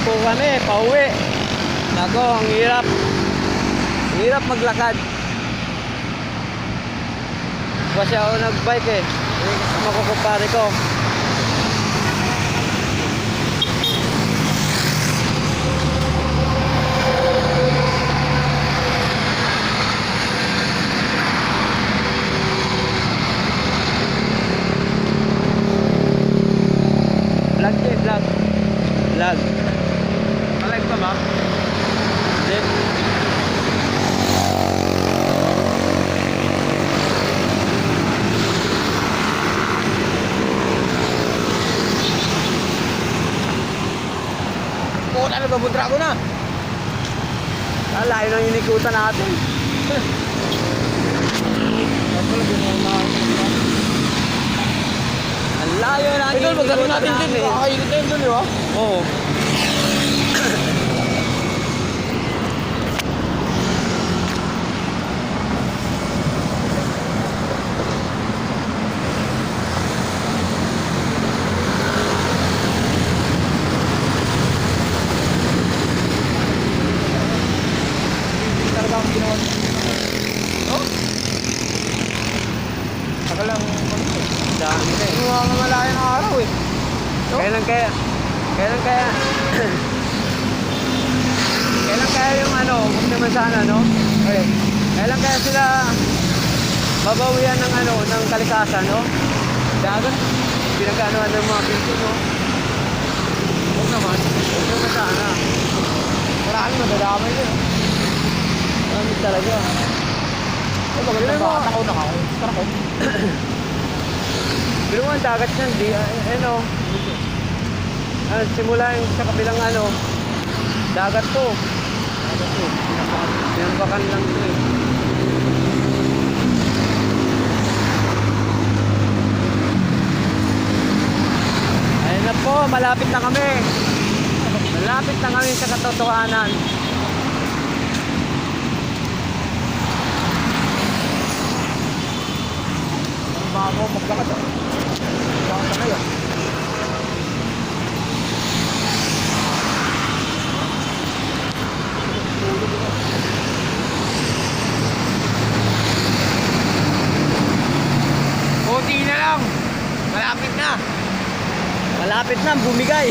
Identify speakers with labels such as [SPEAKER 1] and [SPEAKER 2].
[SPEAKER 1] po kami, pauwi. Nako, ang hirap. Ang hirap maglakad. Kasi ako nagbike eh. Kasama ko kumpare ko. Vlog eh, vlog. Vlog.
[SPEAKER 2] Alive ka ba?
[SPEAKER 1] Hindi.
[SPEAKER 2] Ano ba, budra ko na?
[SPEAKER 1] Layo ng inikutan natin. Ang layo ng
[SPEAKER 2] Idol, magano
[SPEAKER 1] inikutan
[SPEAKER 2] natin din. Kakainit na yun dun, di ba?
[SPEAKER 1] Oo.
[SPEAKER 2] Talaga ang ginawa. Oh? Tagal lang.
[SPEAKER 1] Dami na eh.
[SPEAKER 2] Yung mga malayo ng araw eh. No?
[SPEAKER 1] Kailan kaya kailan kaya yung ano, kung naman sana, no?
[SPEAKER 2] Okay.
[SPEAKER 1] Kailan kaya sila babawian ng ano, ng kalikasan, no? Dagat, pinag-anoan ng mga pinto, no?
[SPEAKER 2] Huwag naman.
[SPEAKER 1] Kung naman sana.
[SPEAKER 2] Marami madadamay din.
[SPEAKER 1] Dami talaga.
[SPEAKER 2] Ay, magaling
[SPEAKER 1] Pero
[SPEAKER 2] na
[SPEAKER 1] mo-
[SPEAKER 2] bata ko na ako. Sarap ko.
[SPEAKER 1] Pero ang dagat niyan, di, ano, simula yung sa kabilang ano, dagat to. Pinampakan lang to eh. Ayun na po, malapit na kami. Malapit na kami sa katotohanan.
[SPEAKER 2] Ang bago maglakad ah. Maglakad na kayo. Kunti na lang. Malapit na.
[SPEAKER 1] Malapit na, bumigay.